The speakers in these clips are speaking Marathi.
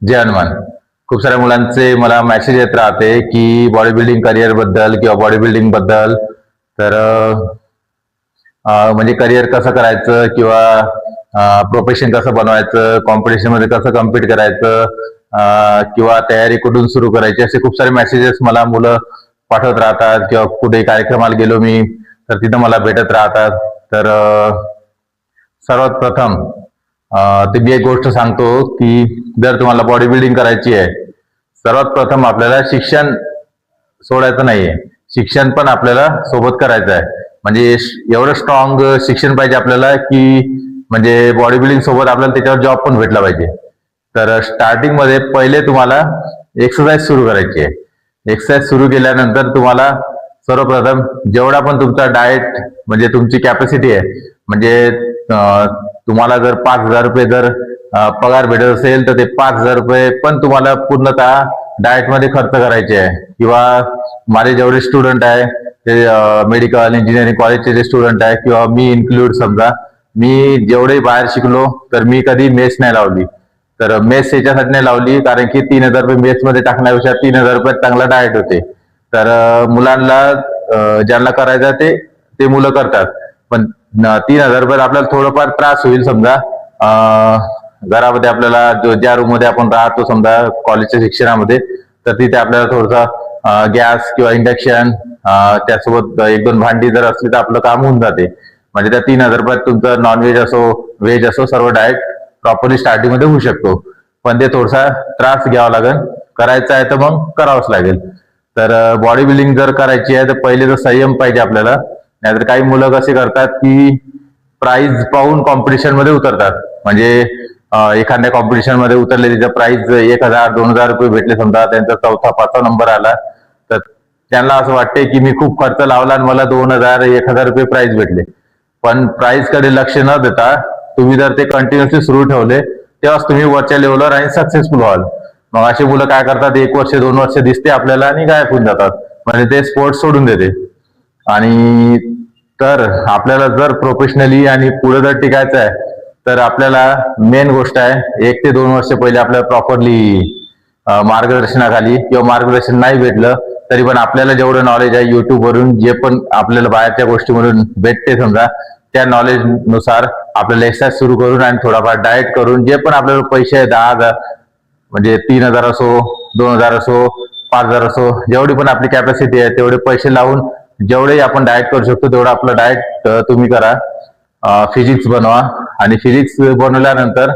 जय हनुमान. खूप साऱ्या मुलांचे मला मेसेज येत राहते की बॉडी बिल्डिंग करिअर बद्दल किंवा बॉडी बिल्डिंग बद्दल. तर म्हणजे करिअर कसं करायचं किंवा प्रोफेशन कसं बनवायचं, कॉम्पिटिशन मध्ये कसं कम्पीट करायचं, किंवा तयारी कुठून सुरू करायची, असे खूप सारे मेसेजेस मला मुलं पाठवत राहतात. किंवा कुठे कार्यक्रमाला गेलो मी तर तिथं मला भेटत राहतात. तर सर्वात प्रथम ते मी एक गोष्ट सांगतो की जर तुम्हाला बॉडी बिल्डिंग करायची आहे, सर्वात प्रथम आपल्याला शिक्षण सोडायचं नाहीये, शिक्षण पण आपल्याला सोबत करायचं आहे. म्हणजे एवढं स्ट्रॉंग शिक्षण पाहिजे आपल्याला की म्हणजे बॉडी बिल्डिंग सोबत आपल्याला त्याच्यावर जॉब पण भेटला पाहिजे. तर स्टार्टिंग मध्ये पहिले तुम्हाला एक्सरसाइज सुरू करायची आहे. एक्सरसाइज सुरू केल्यानंतर तुम्हाला सर्वप्रथम जेवढा पण तुमचा डाएट म्हणजे तुमची कॅपॅसिटी आहे, म्हणजे तुम्हाला जर 5,000 रुपये जर पगार भेटत असेल तर ते 5,000 रुपये पण तुम्हाला पूर्णतः डाएट मध्ये खर्च करायचे आहे. किंवा माझे जेवढे स्टुडंट आहे ते मेडिकल इंजिनिअरिंग कॉलेजचे जे स्टुडंट आहे किंवा मी इन्क्लूड, समजा मी जेवढे बाहेर शिकलो तर मी कधी मेस नाही लावली. तर मेस याच्यासाठी नाही लावली कारण की 3,000 रुपये मेस मध्ये टाकण्यापेक्षा 3,000 रुपयात चांगला डाएट होते. तर मुलांना ज्यांना करायचं ते मुलं करतात. पण 3,000 रुपयात आपल्याला थोडंफार त्रास होईल. समजा घरामध्ये आपल्याला ज्या रूम मध्ये आपण राहतो समजा कॉलेजच्या शिक्षणामध्ये, तर तिथे आपल्याला थोडंसं गॅस किंवा इंडक्शन त्यासोबत 1-2 भांडी जर असली तर आपलं काम होऊन जाते. म्हणजे त्या 3,000 रुपयात तुमचं नॉनव्हेज असो व्हेज असो सर्व डाएट प्रॉपरली स्टार्टिंग मध्ये होऊ शकतो. पण ते थोडासा त्रास घ्यावा लागेल, करायचं आहे तर मग करावंच लागेल. तर बॉडी बिल्डिंग जर करायची आहे तर पहिले तर संयम पाहिजे आपल्याला. नाहीतर काही मुलं कसे करतात की प्राइज पाहून कॉम्पिटिशन मध्ये उतरतात. म्हणजे एखाद्या कॉम्पिटिशन मध्ये उतरले, तिचा प्राइज 1,000-2,000 रुपये भेटले, समजा त्यांचा 4था-5था नंबर आला, तर त्यांना असं वाटते की मी खूप खर्च लावला आणि मला 2,000-1,000 रुपये प्राइज भेटले. पण प्राइज कडे लक्ष न देता तुम्ही जर ते कंटिन्युअसली सुरू ठेवले तेव्हाच तुम्ही वरच्या लेवलवर आणि सक्सेसफुल व्हाल. मग अशी मुलं काय करतात, 1 वर्ष 2 वर्ष दिसते आपल्याला आणि गायब होऊन जातात, म्हणजे ते स्पोर्ट्स सोडून देते. आणि तर आपल्याला जर प्रोफेशनली आणि पुढे जर टिकायचं आहे तर आपल्याला मेन गोष्ट आहे 1 ते 2 वर्ष पहिले आपल्याला प्रॉपरली मार्गदर्शनाखाली, किंवा मार्गदर्शन नाही भेटलं तरी पण आपल्याला जेवढं नॉलेज आहे युट्यूब वरून, जे पण आपल्याला बाहेरच्या गोष्टीमधून भेटते समजा, त्या नॉलेज नुसार आपल्याला एक्सरसाइज सुरू करून आणि थोडाफार डाएट करून जे पण आपल्याला पैसे आहे 10,000 म्हणजे 3,000 असो, 2,000 असो, 5,000 असो, जेवढी पण आपली कॅपॅसिटी आहे तेवढे पैसे लावून जेवढे आपण डाएट करू शकतो तेवढं आपलं डाएट तुम्ही करा. फिजिक्स बनवा आणि फिजिक्स बनवल्यानंतर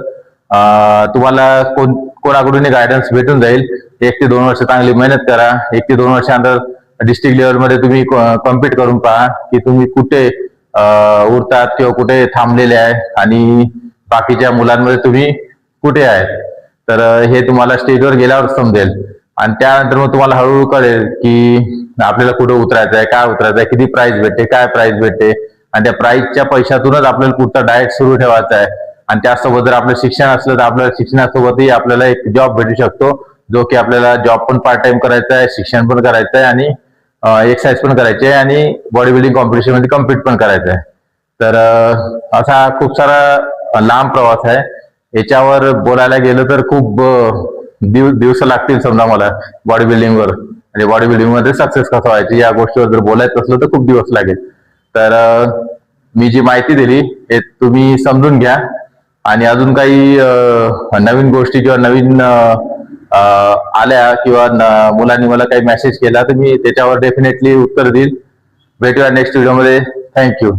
तुम्हाला कोणाकडून गायडन्स भेटून जाईल. 1 ते 2 वर्ष चांगली मेहनत करा. 1 ते 2 वर्षानंतर डिस्ट्रिक्ट लेवलमध्ये तुम्ही कम्पीट करून पहा की तुम्ही कुठे उरतात किंवा कुठे थांबलेले आहे आणि बाकीच्या मुलांमध्ये तुम्ही कुठे आहे. तर हे तुम्हाला स्टेजवर गेल्यावर समजेल आणि त्यानंतर मग तुम्हाला हळूहळू कळेल की आपल्याला कुठे उतरायचं आहे, काय उतरायचं आहे, किती प्राइस भेटते, काय प्राइस भेटते, आणि त्या प्राइसच्या पैशातूनच आपल्याला पुढचा डाएट सुरू ठेवायचा आहे. आणि त्यासोबत जर आपलं शिक्षण असलं तर आपल्याला शिक्षणासोबतही आपल्याला एक जॉब भेटू शकतो, जो की आपल्याला जॉब पण पार्ट टाइम करायचा आहे, शिक्षण पण करायचं आहे आणि एक्सरसाइज पण करायची आहे आणि बॉडी बिल्डिंग कॉम्पिटिशन मध्ये कम्पीट पण करायचं आहे. तर असा खूप सारा लांब प्रवास आहे. याच्यावर बोलायला गेलं तर खूप दिवस लागतील समजा मला बॉडी बिल्डिंगवर, म्हणजे बॉडी बिल्डिंग मध्ये सक्सेस कसं व्हायची या गोष्टीवर जर बोलायचं असलं तर खूप दिवस लागेल. तर मी जी माहिती दिली हे तुम्ही समजून घ्या आणि अजून काही नवीन गोष्टी किंवा नवीन आल्या किंवा मुलांनी मला काही मेसेज केला तर मी त्याच्यावर डेफिनेटली उत्तर देईल. भेटूया नेक्स्ट व्हिडिओमध्ये. थँक्यू.